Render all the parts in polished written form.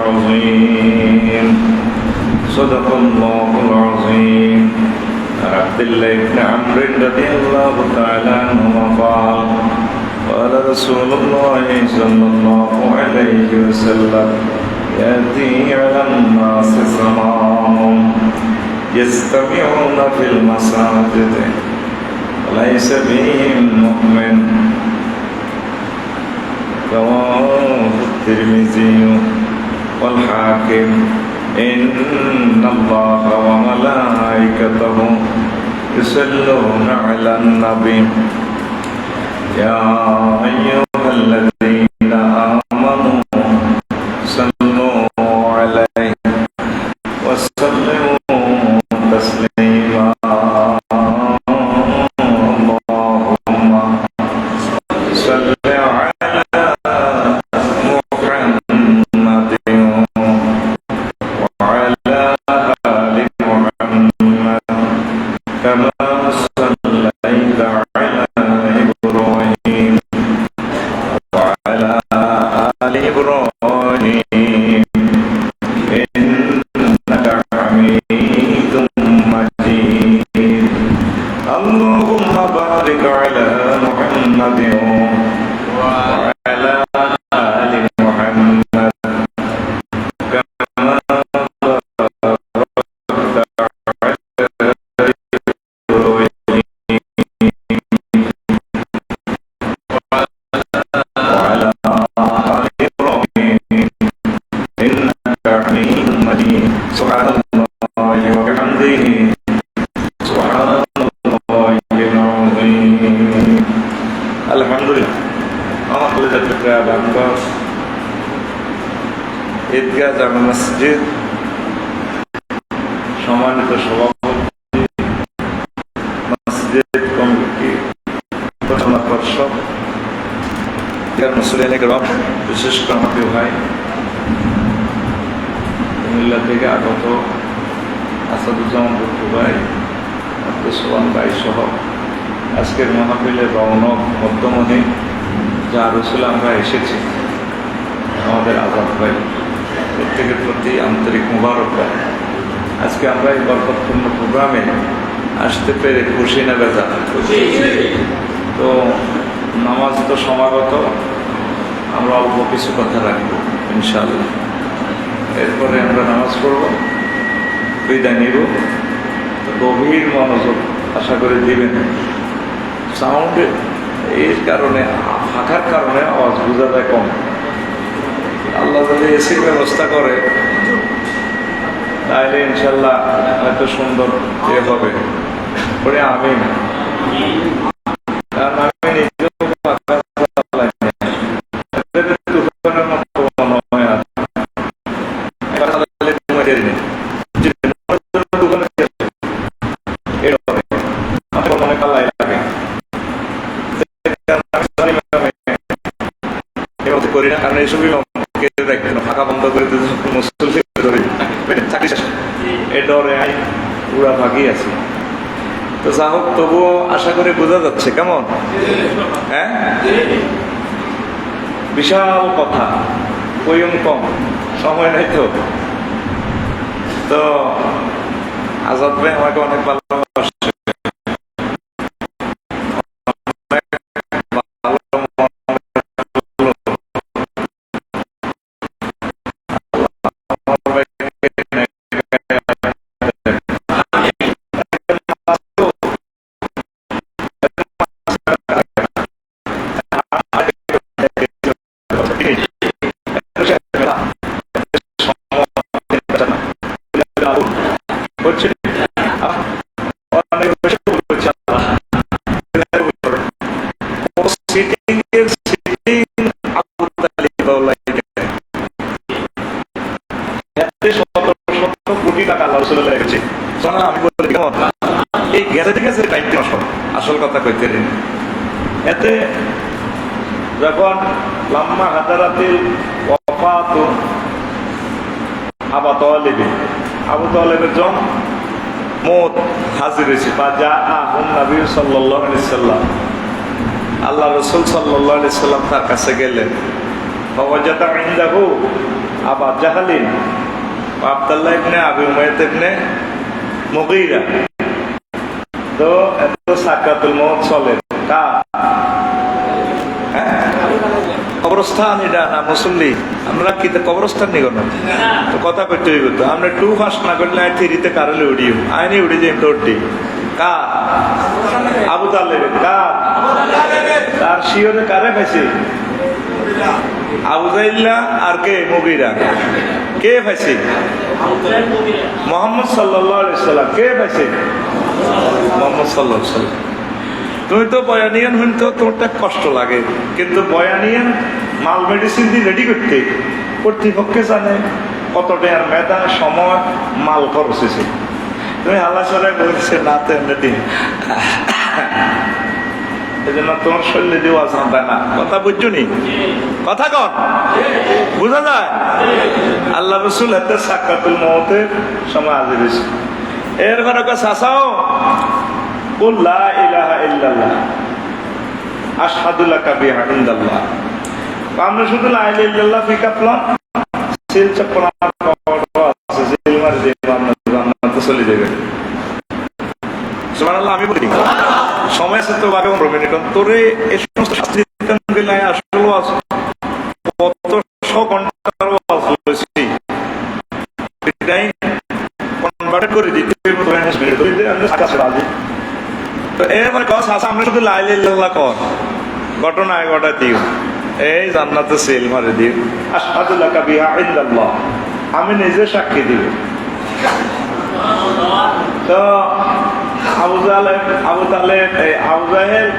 العظيم صدق الله العظيم. عن عبد الله بن عمرو رضي الله تعالى عنهما قال قال رسول الله صلى الله عليه وسلم يأتي على الناس زمان يجتمعون في المساجد وليس بهم مؤمن. رواه الترمذي والحاكم. إن الله وملائكته يصلون على النبي يا أيها الذين آمنوا صلوا عليه وسلموا تسليما. اللهم صل على محمد وعلى آل محمد كما صليت على إبراهيم وعلى آل إبراهيم إنك حميد مجيد. اللهم بارك على محمد وعلى آل محمد كما باركت على إبراهيم وعلى آل إبراهيم إنك حميد مجيد. سبحان الله وبحمده سبحان الله العظيم. আলহামদুলিল্লাহ। আমার কলেজের বাংলাদেশ ঈদগাহ জামে মসজিদ সম্মানিত সভাপতি, মসজিদ কমিটি প্রধান পর্ষদ, বিশেষ করে আমাকে ভাই কুমিল্লা থেকে আগত আসাদুজ্জামান বট্টু ভাই, আব্দুল সোহান ভাই সহ আজকের মাহফিলের রৌনক মধ্যমণি যা রসুল আমরা এসেছি, আমাদের আজাদ ভাই, প্রত্যেকের প্রতি আন্তরিক মুবারকবাদ। আজকে আমরা এই বরকতপূর্ণ প্রোগ্রামে আসতে পেরে খুশি না বেজা? তো নামাজ তো সমাগত, আমরা অল্প কিছু কথা রাখব ইনশাআল্লাহ। এরপরে আমরা নামাজ পড়ব, বিদায় নিব। গভীর মনোযোগ আশা করে দিবেন। সাউন্ড এর কারণে, ফাঁকার কারণে আওয়াজ বোঝা যায় কম। আল্লাহ যদি এসির ব্যবস্থা করে তাহলে ইনশাল্লাহ হয়তো সুন্দর এ হবে। পরে আমি করি না, কারণ এইসবই ফাঁকা বন্ধ করে এ ডরে পুরা ভাগি আছে। তো যা হোক, তবুও আশা করে বোঝা যাচ্ছে কেমন? হ্যাঁ, বিশাল কথা, কইম কম, সময় নাই তো। তো আজাদ ভাই আমাকে অনেক ভালোবাসে, আমি বলি কেমন এই গেছে গেছে টাইমটি আসল কথা কইতে দিন। এতে যখন লাম্মা হাদারাতিল ওয়াফাতু আবু তালেবের জম মত হাজির হয়েছে, বা যা আহুন নবী সাল্লাল্লাহু আলাইহি সাল্লাম, আল্লাহ রাসূল সাল্লাল্লাহু আলাইহি সাল্লাম তার কাছে গেলেন। ফাওয়াজাদা ইনদাহু আবা জাহালিন আব্দুল্লাহ ইবনে আবি উমাইয়া ইবনে মুগীরা। তো এত সাকরাতুল মউত চলে কা কবরস্থান এটা না মুসল্লি আমরা কি কবরস্থান নিগো না তো কথা করতে হইব তো আমরা টু ফার্স্ট না করলে থ্রিতে কারলে উড়িও আইনি উড়ে যাই দৌড়টি কা আবু তালেব কা তার শিওরে কারে পাইছে আবু জাইল্লা আর কে মুগীরা কে পাইছে মুহাম্মদ সাল্লাল্লাহু আলাইহি সাল্লাম কে পাইছে মুহাম্মদ সাল্লাল্লাহু আলাইহি সাল্লাম। তুমি তো বয়ানিয়ান হইতো তোমারটা কষ্ট লাগে কিন্তু বয়ানিয়ান মাল মেডিসিন দিয়ে রেডি করতে কর্তৃপক্ষে জানে কত টাকার মেধা সময় মাল খরচ হয়েছে। তুমি আল্লাহ সালে বলছে না তো এমনি এই জন্য তোমার শরীরে দেওয়া জানতে না কথা বুঝছো নি কথা কন বুঝা যায়। আল্লাহ রসুল হাতে সাকরাতুল মউতের সময় হাজির হয়েছে। এরপরে চাচাও কুল লা ইলাহা ইল্লাল্লাহ আশহাদু লাকা বিহা ইনদাল্লাহ। আমরা শুধু লা ইলাহা ইল্লাল্লাহ ফিকাপলাম সিল চপ্পনা আছে সিল মার দিয়ে আমরা জান্নাতে চলে যাবে। সুবহানাল্লাহ আমি বলি সময় আছে তো বাকি 15 মিনিট তোরে এই সমস্ত শাস্ত্রী দিলে আসলে কত শো ঘন্টার ওয়াজ হইছে এটাই কনভার্ট করে দিতে হবে। তো এরপরে কথা আমরা শুধু লা ইলাহা ইল্লাল্লাহ কর ঘটনায় ঘটা দিও এই জান্নাতে সিল মারে দিও আশহাদু লাকা বিহা ইনদাল্লাহ আমি নিজে সাক্ষী দিব। তো আবু জাহেল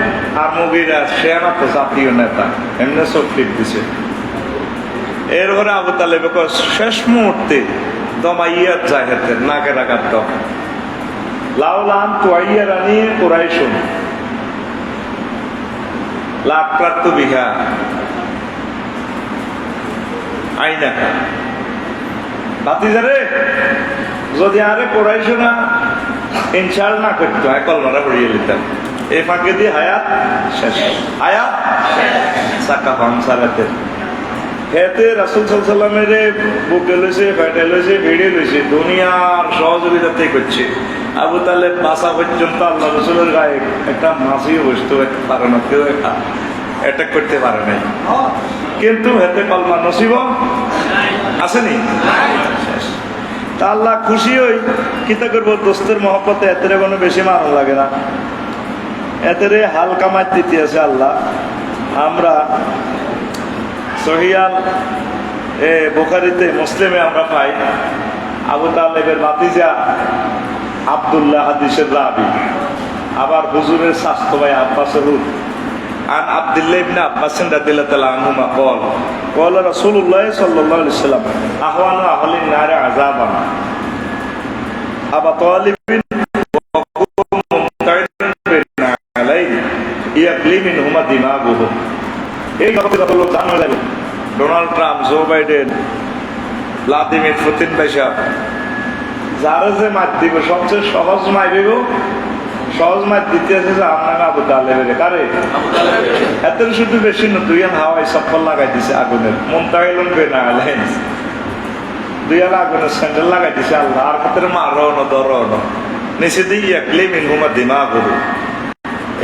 আর মুগীরা সেনা তো জাতীয় নেতা এমনি সব ঠিক দিছে। এরপরে আবু তালেব শেষ মুহূর্তে দমাইয়াত জাহেদের নাকের আঘাত দাও লাউলান তুয়াইয়ারানি কুরাইশুন লাকরাতু বিহা আইনা ভাতিজারে যদি আরে কুরাইশ না ইনশাল না করতো কলমারা পড়িয়ে নিতাম এই ফাঁকে দিয়ে হায়াত শেষ হায়াত সাকা ফাংসারাতে খেতে রাসূল সাল্লাল্লাহু আলাইহি ওয়াসাল্লামের বুকে লইছে ফেটে লইছে ভিড়ে লইছে দুনিয়ার সহযোগিতাতে করছে। আবু তালেব বাসা পর্যন্ত আল্লাহ রসুলের গায়ে একটা মাছিও বসতে পারে না কেউ অ্যাটাক করতে পারে নাই কিন্তু হেতে কলমা নসিব আসেনি। তা আল্লাহ খুশি হই কিতা করবো দোস্তের মহব্বতে এতের কোনো বেশি মানো লাগে না এতের হালকা মাছ দিতে আছে আল্লাহ। আমরা সহিয়াল বুখারীতে মুসলিমে আমরা পাই আবু তালেবের ভাতিজা আব্দুল্লাহ হাদিসের রাবি আবার হুজুরের স্বাস্থ্য ভাই আব্বাসের রূপ عن عبد الله بن عباس رضي الله تعالى عنهما قال قال رسول الله صلى الله عليه وسلم أهون أهل النار عذابا أبا طالب وقوم ممتعد بين عليه يغلي منهما دماغه এই কথা লোক জানা যাবে Donald Trump Joe Biden Vladimir Putin ভাইসা যারা যে মার দিব সবচেয়ে সহজ মার দিব সহজ মার দিতে আছে যে আপনার আবু তালেবের কারে এত শুধু বেশি না দুই হাওয়াই সফল লাগাই দিছে আগুনের মন তাইলন বেনা আলাইন দুই আগুনের স্যান্ডেল লাগাই দিছে আল্লাহ আর ক্ষেত্রে মারো না ধরো না নিচে দিয়ে একলে মিনহুমা দিমা করু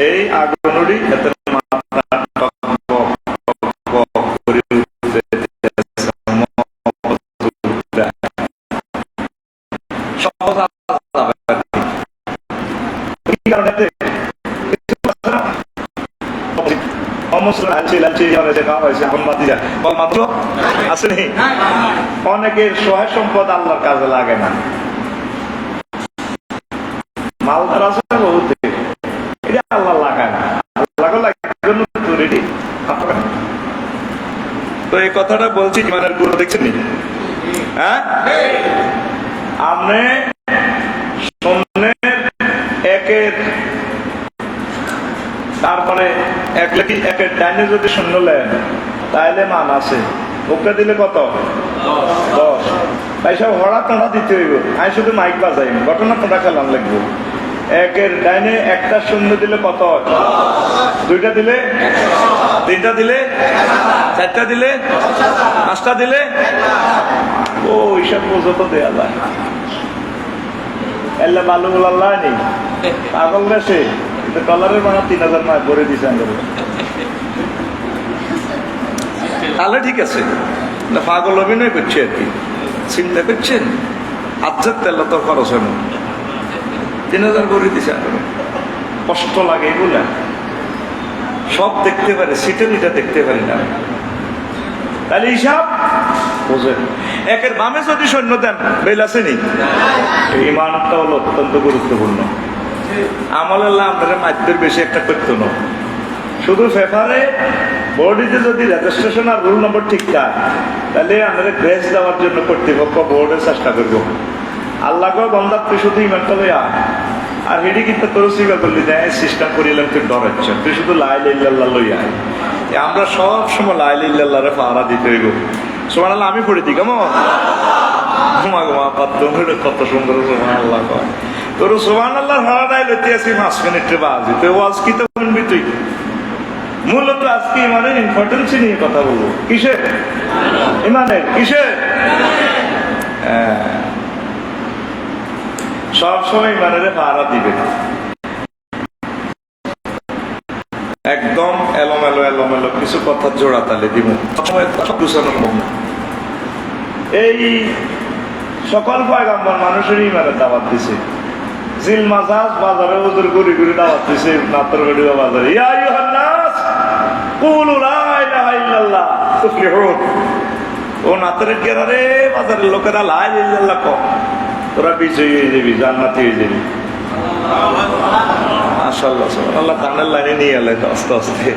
এই আগুনড়ি এত অনেকের সহায় সম্পদ আল্লাহর কাজে লাগে না মালদার আছে বহুত এটা আল্লাহ লাগায় না তো এই কথাটা বলছি ইমানের গুরু দেখছেন হ্যাঁ আপনি একের তারপরে একের ডাইনে যদি শূন্য নেন তাহলে মান আছে ওকে দিলে কত 10 তাই সব হড়া তোড়া দিতে হইব আমি শুধু মাইক বাজাই ঘটনা তোড়া খেলাম লাগবো একের ডাইনে একটা শূন্য দিলে কত হয়? দুইটা দিলে, তিনটা দিলে, চারটা দিলে, পাঁচটা দিলে, ও হিসাব পর্যন্ত দেয়া যায়। এল্লা বালু আল্লাহ নেই পাগল গেছে, কিন্তু ডলারের মানে 3000 মাস ভরে দিছে। তাহলে ঠিক আছে, পাগল অভিনয় করছে আর কি, চিন্তা করছেন আজ্জার তেল তো খরচ হয় না, 3000 করে দিছে। কষ্ট লাগে এগুলা, সব দেখতে পারে, সিটেরিটা দেখতে পারি না। তাহলে হিসাব বোঝেন। একের বামে যদি সৈন্য দেন বেল আসেনি, ইমানটা হলো অত্যন্ত গুরুত্বপূর্ণ। আমলের আপনারা মাধ্যের বেশি একটা করতো না, শুধু পেপারে বোর্ডিতে যদি রেজিস্ট্রেশন আর রুল নম্বর ঠিকঠাক, তাহলে আপনারা গ্রেস দেওয়ার জন্য কর্তৃপক্ষ বোর্ডের চেষ্টা করবো। আল্লাহকে বন্ধার তুই শুধু ইমানটা লই আর হেডি কিন্তু তোর স্বীকার করলি দেয় সিস্টেম করিলাম, তুই ডরাচ্ছ, তুই শুধু লাইল ইল্লাল্লাহ লই আয়। আমরা সব সময় লাইল ইল্লাল্লাহরে পাহারা দিতে হইব। সুবহানাল্লাহ আমি পড়ে দিই কেমন কত সুন্দর সুবহানাল্লাহ কয়, তোর সুবহানাল্লাহর হারাটাই লইতে আসি 5 মিনিটের বাজি, তুই ওয়াজ কি তো শুনবি তুই। মূলত আজকে ইমানের ইম্পর্টেন্স নিয়ে কথা বলবো। কিসের ইমানের? কিসের? সবসময় ইমানের পাহারা দিবে, একদম এলোমেলো এলোমেলো কিছু কথা জোড়া তালে দিব। এই সকল পয়গাম্বর মানুষের ইমানের দাওয়াত দিছে। জিল মাজাজ বাজারে ওদের ঘুরি ঘুরি দাওয়াত দিছে, নাতরগড়ি বাজারে, ইয়া আইয়ুহান নাস কুলু লা ইলাহা ইল্লাল্লাহ তুফলিহুন। ও নাতরের গেরারে বাজারের লোকেরা লা ইলাহা ইল্লাল্লাহ কও, তোরা বিজয়ী হয়ে যাবি, জান্নাতি হয়ে যাবি। মাশাআল্লাহ সুবহানাল্লাহ, কানের লাইনে নিয়ে এলেন আস্তে আস্তে,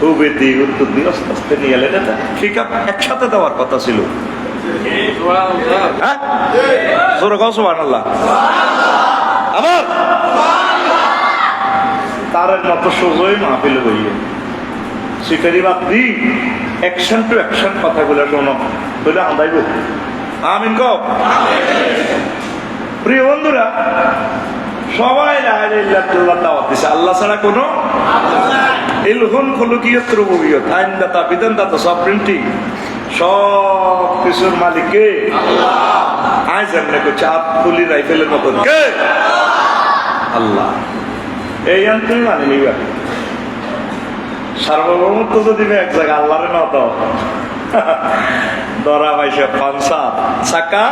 হুবে দি উত্তর দি আস্তে আস্তে নিয়ে এলেন। এটা ঠিক একসাথে দেওয়ার কথা ছিল। হ্যাঁ জোরে কও সুবহানাল্লাহ। আবার তার মতো সোজই মাহফিল হইয়ে শিকারি বাদ দি অ্যাকশন টু অ্যাকশন কথাগুলো শোনো, বলে আন্দাইব। আমিন কও। প্রিয় বন্ধুরা, সবাই লা ইলাহা ইল্লাল্লাহ দাওয়াত দিছে, আল্লাহ ছাড়া কোনো ইলহুন খুলুকিয়ত রুবুবিয়ত আইন দাতা বিধান দাতা সফরিনটি সব কিছুর মালিক কে? আল্লাহ। আজ এমনি করছে আবদুলি রাইফেলের মতন কে? আল্লাহ। এই তুমি মানে নিবা সার্বভৌমত্ব যদি এক জায়গায় আল্লাহরে না দাও, ধরা পাইছে পাঁচা চাকা।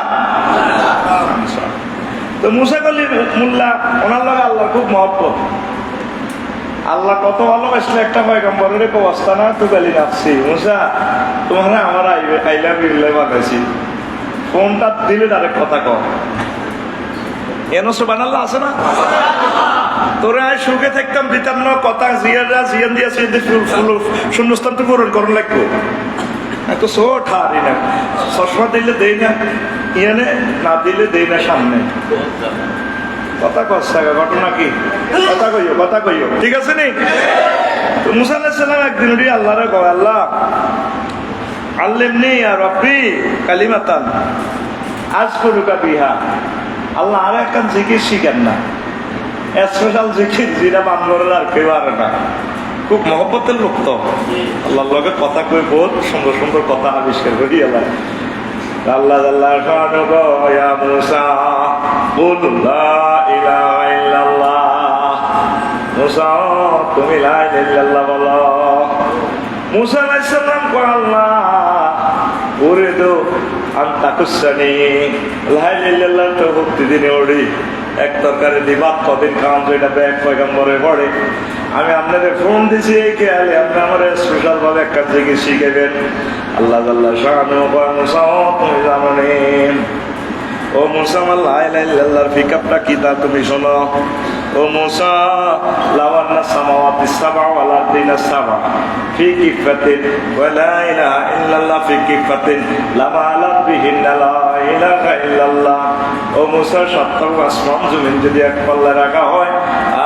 তো মুসা কলির মোল্লা, ওনার লগে আল্লাহ খুব মহব্বত। আল্লাহ কত ভালোবাসলে একটা পয়গম্বরের অবস্থা না তো গালি রাখছি, মুসা তোমার আমার আইলা বিল্লাই বানাইছি, ফোনটা দিলে তার কথা কম এন সুবহানাল্লাহ আছে না? তোরা সুখে থাকতাম দিতাম না কথা, জিয়ারা জিয়ান দিয়া শূন্যস্থান তো পূরণ করুন লাগবো। এত ছোট হারি না, চশমা দিলে দেই না ইয়ানে, না দিলে দেই না সামনে। কথা কষ্ট ঘটনা কি? কথা কইও ঠিক আছে নি? তো মুসা আলাইহিস সালাম একদিন উঠি আল্লাহরে কয়, আল্লাহ আল্লিমনি ইয়া রাব্বি কালিমাতান আযকুরুকা বিহা। আল্লাহ আর একটা জিকির শিখেন না, স্পেশাল জিকির যেটা বান্দরের আর কেউ আর না। খুব মহব্বতের লোক তো, আল্লাহর লগে কথা কই বহুত সুন্দর সুন্দর কথা আবিষ্কার করি। আল্লাহ আল্লাহ শানু ইয়া মুসা কুল লা ইলাহা ইল্লাল্লাহ। মুসা তুমি লা ইলাহা ইল্লাল্লাহ বলো। মুসা আলাইহিস সালাম কয়, আল্লাহ ওরে দো আন্তাকুসানি লা ইলাহা ইল্লাল্লাহ তো প্রতিদিনে ওড়ি এক তরকারি দিবাত কদিন খাওয়ান, যেটা ব্যাগ পয়গম্বরে পড়ে। আমি আপনাদের ফোন দিছি এই কে আলে আপনি আমার স্পেশাল ভাবে একটা থেকে শিখাবেন। আল্লাহ আল্লাহ শানু কয়, মুসা তুমি জানো নি? ও মুসা আমার লা ইলাহা ইল্লাল্লাহর ফিকাপটা কি তা তুমি শোনো। ও মুসা লাওয়ান্না সামাওয়াতিস সাবআ ওয়াল আরদিনাস সাবআ ফি কিফাতিন ওয়া লা ইলাহা ইল্লাল্লাহ ফি কিফাতিন লামালাত বিহিন্না লা ইলাহা ইল্লাল্লাহ। ও মুসা সত্তর আসমান জমিন যদি এক পাল্লা রাখা হয়,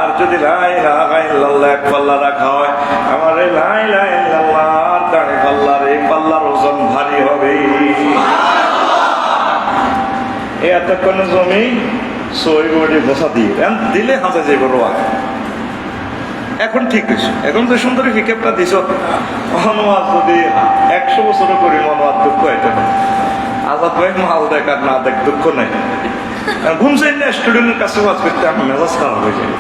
আর যদি লা ইলাহা ইল্লাল্লাহ এক পাল্লা রাখা হয়, আমার এই লা ইলাহা ইল্লাল্লাহ দাঁড়ে পাল্লার এই পাল্লার ওজন ভারী হবে। এতক্ষণ জমি সই বডি বসা দিয়ে দিলে হাতে যাইব রোয়া। এখন ঠিক হয়েছে, এখন তো সুন্দরী পিকআপটা দিছ, অনুবাদ যদি 100 বছরও করি অনুবাদ দুঃখ এটা আজাদ ভাই মাল দেখ আর না দেখ দুঃখ নেই। ঘুমছেন না স্টুডেন্টের কাছে ওয়াজ করতে আমার মেজাজ খারাপ হয়ে যায়।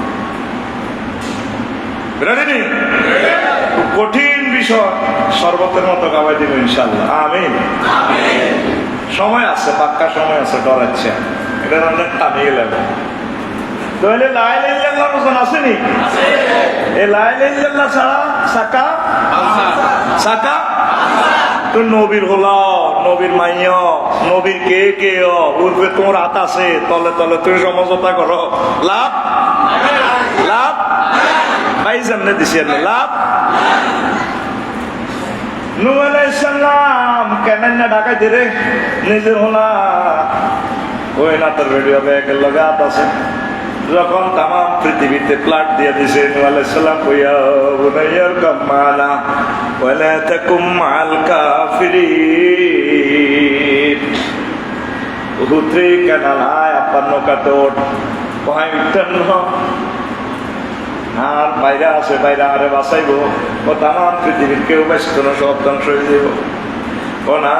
খুব কঠিন বিষয়, শরবতের মতো গাওয়াই দিব ইনশাল্লাহ, আমিন। সময় আছে, পাক্কা সময় আছে, ডরাচ্ছে এটা অনেক টানিয়ে গেলাম। তাহলে লা ইলাহা ইল্লাল্লাহর ওজন আসেনি? এই লা ইলাহা ইল্লাল্লাহ ছাড়া সাকা তো নবীর হলা, নবীর মাইয়া, নবীর কে কে উর্ফে তোমার হাত আছে তলে তলে তুমি সমঝোতা করো, লাভ লাভ ভাই সামনে দিছি লাভ। নূহ আলাইহিস সালাম কেন না ঢাকাইতে রে নিজের হলা ওই না তোর ভিডিও ব্যাগের লগে হাত আছে। যখন তাম পৃথিবীতে প্লাট দিয়ে দিছে নূহ আলাইহিস সালাম কইয়া বুনাইয়ার কামানা ওয়ালা তাকুম মাল কাফিরিন উহুত্রে কানালায় আপনার নৌকাতে ওঠ কহাই উঠতেন আর বাইরে আছে, বাইরে আরে বাঁচাইব ও তাম পৃথিবীর কেউ ব্যস্ত না, সব ধ্বংস হয়ে যাব। ও না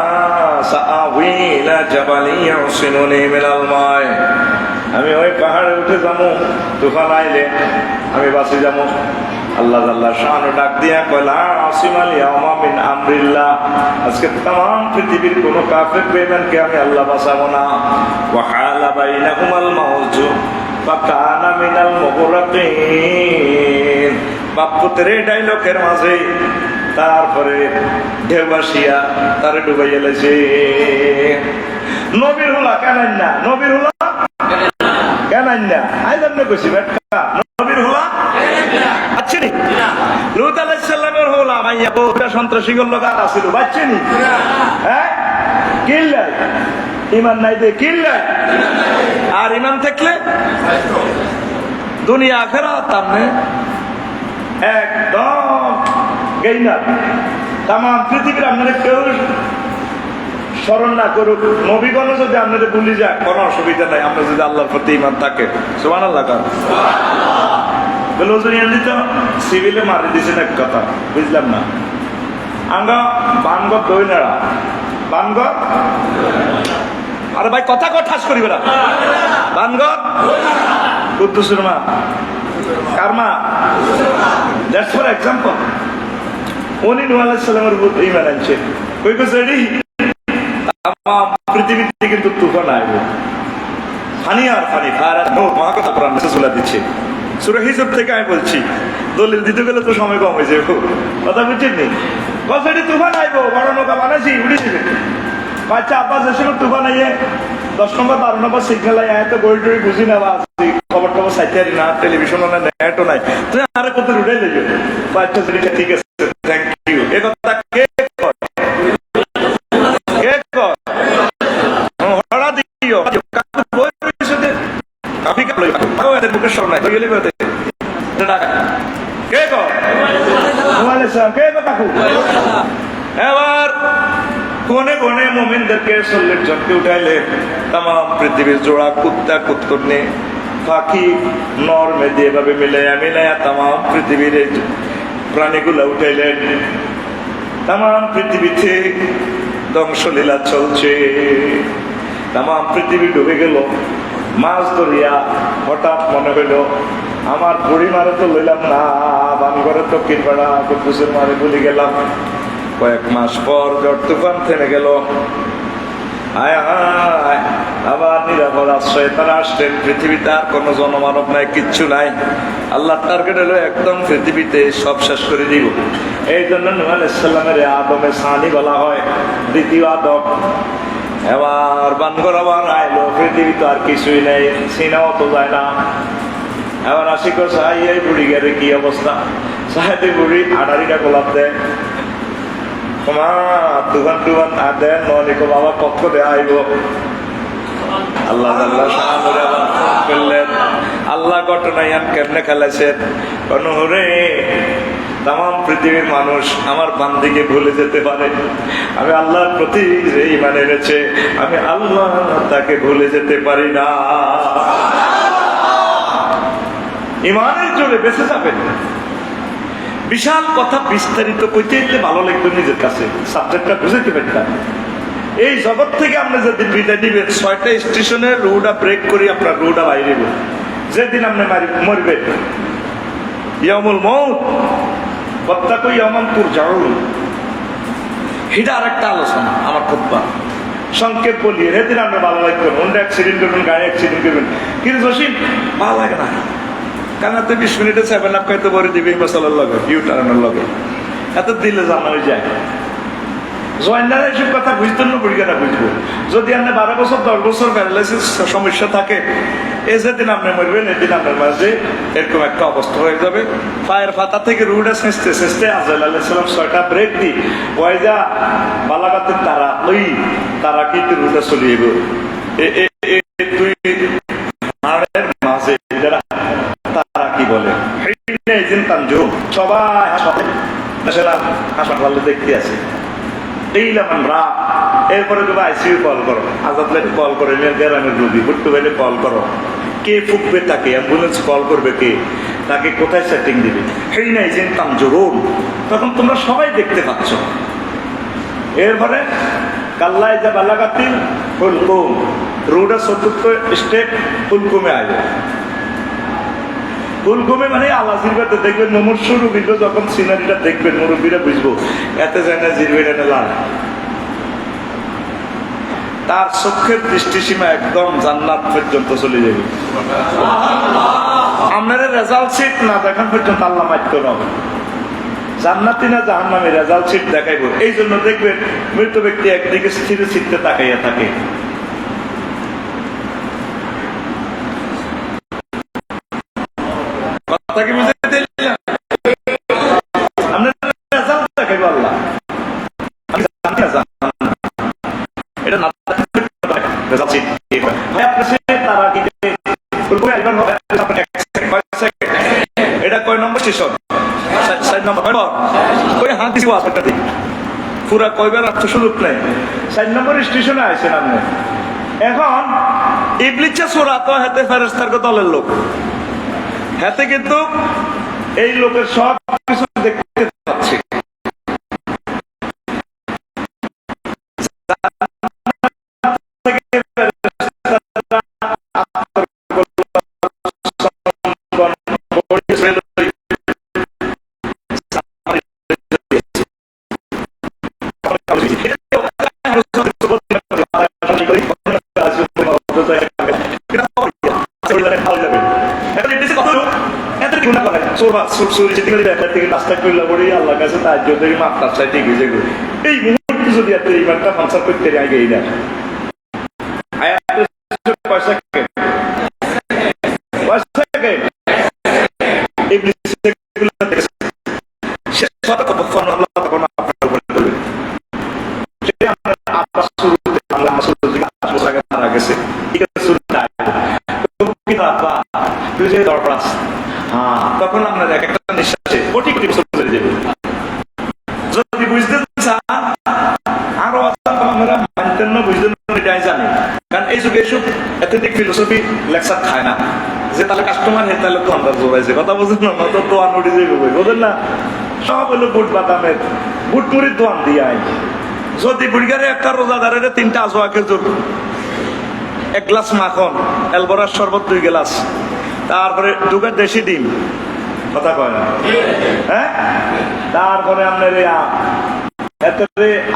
সাআউই ইলা জাবালিন ইয়াসিনুনি মিনাল মাই, আমি ওই পাহাড়ে উঠে যাবো, তুফান আইলে আমি বাঁচি যাবো। আল্লাহ আল্লাহ শান ডাক দিয়া কয়লা আসিমাল ইয়াউমা মিন আমরিল্লাহ, আজকে तमाम পৃথিবীর কোন কাফের বেঈমানকে আমি আল্লাহ বাঁচাবো না। ওয়া হালা বাইনাহুমাল মাউজু ফাকানা মিনাল মুগরাকিন, বাপ্পুতের এই ডায়লগের মাঝে তারপরে ঢেউ আসিয়া তারে ডুবাইয়া লেছে। নবীর হলা কেন না, নবীর হলা কেন না আজ আমি কইছি বেটা নবীর হলা আচ্ছা নি লূত আলাইহিস সালামের হলা মাইয়া বউটা সন্ত্রাসী গুলো গান আছিল বাচ্চা নি, হ্যাঁ কিল্লাই ঈমান নাই দে কিল্লাই, আর ঈমান থাকলে দুনিয়া আখিরাত আপনি একদম গেইনার। তাম পৃথিবীর আপনারা কেউ স্মরণ না করুক, নবীগণ যদি আপনাদের ভুলে যায় কোনো অসুবিধা নাই, আপনার যদি আল্লাহর প্রতি ঈমান থাকে। সুবহানাল্লাহ কার বলে তো সিভিলে মারি দিছেন এক কথা বুঝলাম না। আঙ্গ বানগর দই নাড়া বানগর, আরে ভাই কথা ঠাস করিবে না, বানগর কুদ্দুসের মা কার মা? That's for example. উনি নূহ আলাইহিস সালামের উপর ঈমান আনছে, কই কইছে রে পৃথিবীতে কিন্তু তুফান আইব, ফানি আর ফানি ফারা নো মহাকথা কোরআন রাসূলুল্লাহ দিচ্ছে। সূরা হিজর থেকে আমি বলছি, দলিল দিতে গেলে তো সময় কম হয়ে যাবে, কথা বুঝছেন নি? কসেটি তুফান আইব, বড় নৌকা বানাইছি উড়ে যাবে। বাচ্চা আব্বাস এসে তুফান আইয়ে 10 নম্বর 12 নম্বর সিগন্যাল আয় তো গড়ি টড়ি বুঝি না, বা খবর টবর সাইতারি না, টেলিভিশন না, নেটও নাই, তুই আরে কত উড়ে যাবে। বাচ্চা সেটা ঠিক আছে, থ্যাংক ইউ। এ কথা কে কয়? কে কয়? হড়া দিও কাকু বই রইছে দে কাফি কাপ লই কাকু এর বুকে সর নাই গেলি বতে টাকা কে কয়? ওয়ালে সাহেব কে কয় কাকু? এবার কোনে কোনে মুমিনদেরকে সল্লের জনকে উঠাইলে তাম পৃথিবীর জোড়া কুত্তা কুত্তরনে পাখি নর মেয়ে এভাবে মিলাইয়া মিলাইয়া তাম পৃথিবীর প্রাণীগুলা উঠাইলেন। তাম পৃথিবীতে ধ্বংসলীলা চলছে, তাম পৃথিবী ডুবে গেল। মাছ ধরিয়া হঠাৎ মনে হইল আমার বুড়ি মারে তো লইলাম না, বানঘরে তো কিনবাড়া কুদ্দুসের মারে ভুলে গেলাম। কয়েক মাস পর ঝড় তুফান থেমে গেল। আয় হায় আবার নিরাপদ আশ্রয়ে তারা আসলেন। পৃথিবীতে আর কোনো জনমানব নাই, কিচ্ছু নাই। আল্লাহ টার্গেট হলো একদম পৃথিবীতে সব শেষ করে দিব। এই জন্য নূহ আলাইহিস সালামের আদমে সানি বলা হয়, দ্বিতীয় আদম। এবার বানঘর আবার আইলো, পৃথিবী তো আর কিছুই নেই, সিনাও তো যায় না। এবার আসি কো সাহাই এই বুড়ি গেলে কি অবস্থা? সাহায্য বুড়ি আড়ারিটা গোলাপ দেয়, তুফান টুফান না দেন ননিকো বাবা পক্ষ দেয়া আইব। আল্লাহ আল্লাহ করলেন। আল্লাহ ঘটনা ইয়ান কেমনে খেলেছেন? রে তাম পৃথিবীর মানুষ আমার বান্দিকে ভুলে যেতে পারে, আমি আল্লাহর প্রতি যে ঈমান এনেছে আমি আল্লাহ তাকে ভুলে যেতে পারি না। ঈমানের জোরে বেঁচে যাবেন। বিশাল কথা বিস্তারিত কইতে এলে ভালো লাগবে নিজের কাছে, সাবজেক্টটা বুঝে দিবেন না। এই জগৎ থেকে আপনি যেদিন বিদায় দিবেন 6টা স্টেশনের রোডা ব্রেক করি আপনার রোডা বাইরে, যেদিন আপনি মরবেন ইয়ামুল মউত ওয়াত্তাকু ইয়ামান তুরজাউন, এটা আরেকটা আলোচনা আমার খুতবা। সংক্ষেপ বলি, সেদিন আপনি ভালো লাগবেন, হোন্ডা অ্যাক্সিডেন্ট করবেন, গাড়ি অ্যাক্সিডেন্ট করবেন, কিন্তু জসিম ভালো লাগে না, কারণ এত 20 মিনিটে 7 আপ খাইতে পরে দিবে মশলার লগে ইউ টার্নের লগে, এত দিলে জানা হয়ে যায়। জয়েন্টার এইসব কথা বুঝতেন না, বুড়িগাটা বুঝবো। যদি আপনি 12 বছর 10 বছর প্যারালাইসিস সমস্যা থাকে, এই যেদিন আপনি মরবেন এদিন আপনার মাঝে এরকম একটা অবস্থা হয়ে যাবে। পায়ের পাতা থেকে রুডা সেঁচতে সেঁচতে আজরাইল আলাইহিস সালাম 6টা ব্রেক দি ওই যা বালাগাতের তারা ওই তারা কিন্তু রুডা চলিয়ে গো তুই হাড়ের মাঝে তারা কি বলে সবাই হাসপাতালে দেখতে আছে। এরপরে তুমি আইসিইউ কল করো, আজাদ কল করে গ্রামের রোগী ভুট্টু ভাইলে কল করো, কে ফুকবে তাকে, অ্যাম্বুলেন্স কল করবে কে, তাকে কোথায় সেটিং দিবে, সেই নাই জানতাম জরুর। তখন তোমরা সবাই দেখতে পাচ্ছ। এরপরে কাল্লাই যা বালাগাতি ফুলকুম রোডা 4th স্টেপ ফুলকুমে আসবে। ফুলকুমে মানে আলাজির বাদে দেখবেন মুমূর্ষ রোগীরা যখন সিনারিটা দেখবেন মুরব্বীরা বুঝবো এতে যায় না জিরবে না লাল, তার চোখের দৃষ্টিসীমা একদম জান্নাত পর্যন্ত চলে যাবে। আপনার রেজাল্ট শিট না দেখান পর্যন্ত আল্লাহ মাইত হবে, জান্নাতি না জাহান্নামী রেজাল্ট শিট দেখাইব। এই জন্য দেখবেন মৃত ব্যক্তি একদিকে স্থির চিত্তে তাকাইয়া থাকে। কথা কি বুঝতে দিলাম? আপনার রেজাল্ট দেখাইব আল্লাহ, আমি জানি না এটা না রেজাল্ট শিট ভাই আপনার তারা কি এটা কয় নম্বর স্টেশন? 4 নম্বর। কই হাত দিছি ওয়াসটা দিই পুরা কয়বার রাখতে সুযোগ নেই। 4 নম্বর স্টেশনে আইছেন আপনি। এখন ইবলিসে সূরা তো হাতে ফেরেশতার দলের লোক, হাতে কিন্তু এই লোকের সব কিছু দেখতে পাচ্ছে। এই মুহূর্তে যদি এত ইমানটা ফাংশন করতে আগে এই না তখন আপনার এক একটা নিঃশ্বাসে কোটি কোটি বছর চলে যাবে। যদি বুঝতে চান আরো আমরা মানতেন না, বুঝতেন না, এটাই জানি। কারণ এই যুগে এসব এথেটিক ফিলোসফি লেকচার খায় না, যে তাহলে কাস্টমার হে তাহলে তো আমরা জোরাইছে কথা বুঝেন না, তো দোয়ান উঠে যাবে বোঝেন না। সব হলো বুট বাদামের বুট মুড়ির দোয়ান দিয়ে আই। যদি বুড়িগারে একটা রোজাদারের 3টা আজওয়াকের জোর, 1 গ্লাস মাখন, এলবরার শরবত 2 গ্লাস, তারপরে 2 দেশি ডিম, কথা কয় না হ্যাঁ, তারপরে আপনার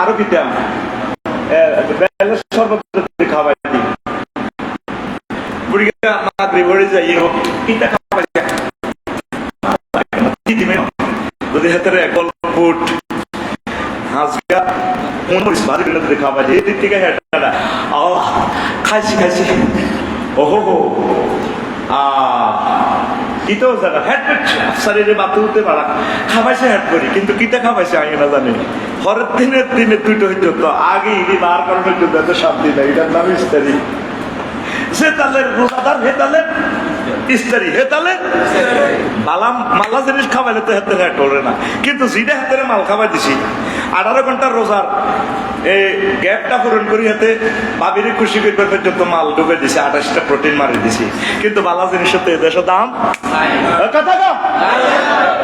আরো কি শরবত খাওয়াই দিই বুড়িগা ভরে যাই কিটা খাওয়াই দিবে। যদি হাতের একল ফুট হাঁসগা খাওয়াই দিই এদিক থেকে খাইছি খাইছি ওহো কিতো জানা হ্যাডবেট শরীরে বাতে উঠতে পারা খাবাইছে হ্যাড করি, কিন্তু কিটা খাবাইছে আমি না জানি। পরের দিনে 2টো হইতো তো আগে ইডি বার করানোর জন্য এত শান্তি নাই, এটার নাম ইস্তারি। সে তাহলে রোজাদার হে তাহলে ইস্তারি হে তাহলে বালাম মাল্লা জিনিস খাওয়াইলে তো হাতে টরে না, কিন্তু যেটা হাতে মাল খাওয়াই দিছি 18 ঘন্টার রোজার এই গ্যাপটা পূরণ করি হাতে ভাবিরে খুশি করবার পর্যন্ত মাল ডুবে দিছি, 28টা প্রোটিন মারি দিছি, কিন্তু বালা জিনিসের তো এদেশে দাম কথা না,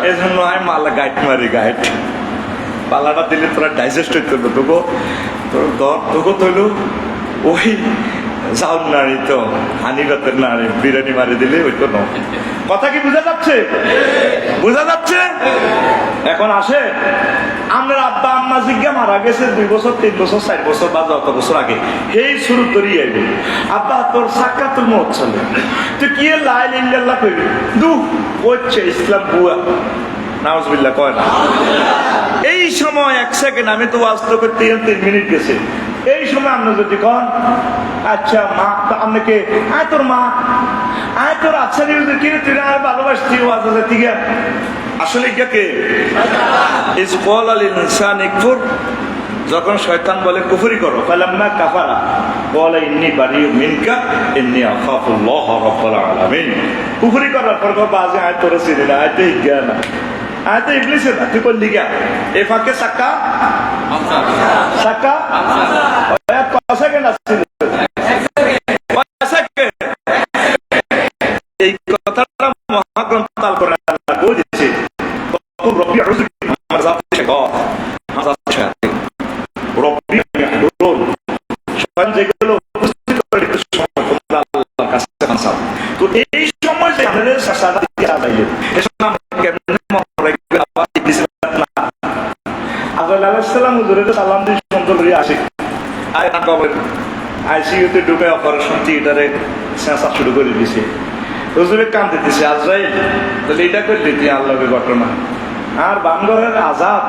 এই জন্য আমি মাল গাইড মারি গাইড পালাটা দিলে তোরা ডাইজেস্ট করবে তোকে তোকে তৈল ওই জাউন নাড়ি তো হানি ভাতের নাড়ি বিরিয়ানি মারি দিলে ওই তো কথা কি বোঝা যাচ্ছে? বোঝা যাচ্ছে? এখন আসে আমরা আব্বা আম্মা জিজ্ঞা মারা গেছে 2 বছর 3 বছর 4 বছর বা যত বছর আগে, এই শুরু করি আইবে আব্বা তোর সাক্ষাতুল মত চলে তুই কি লা ইলাহা ইল্লাল্লাহ কইবি দু হচ্ছে ইসলাম বুয়া নাউজুবিল্লাহ কয় না। এই সময় 1 সেকেন্ড আমি তো ওয়াজ তো করতে 3 মিনিট গেছে, এই সময় আপনি যদি কন আচ্ছা মা আপনাকে আয় তোর মা আয় তোর আচ্ছা কিনে তুই ভালোবাসতি ওয়াজ আছে ঠিক আছে, আসলে কে ইস কল আল ইনসান ইকফুর, যখন শয়তান বলে কুফরি করো ফালাম্মা কাফারা বলে ইন্নী বারিউ মিনকা ইন্নী আখাফুল্লাহ রাব্বুল আলামিন, কুফরি করার পর বাজে আয় তোর চিনি না আয় তো ইজ্ঞা না আয় তো ইবলিসে না, তুই করলি গা এ ফাঁকে সাক্কা সাক্কা সেকেন্ড আসছে এই কথাটা মহাগ্রন্থ তাল করে বুঝেছি রব্বি আউযু আমার জাত থেকে আমার জাত থেকে রব্বি আউযু শয়তান যেগুলো উপস্থিত করে আল্লাহর কাছে কাঁসাও, তো এই সময় যে আমাদের সাসাদা দিয়ে আদাইলে এই সময় আমরা কেমনে মনে আবার ইবলিস না আল্লাহ আলাইহিস সালাম হুজুরের সালাম দিয়ে সুন্দর করে আসে আয় না কবর আইসিইউতে ঢুকে অপারেশন থিয়েটারে সেন্সা শুরু করে দিছে, হুজুরে কান দিতেছে আজরাইল তাহলে এটা করে দিতে আল্লাহকে ঘটনা, আর বাঙ্গরের আজাদ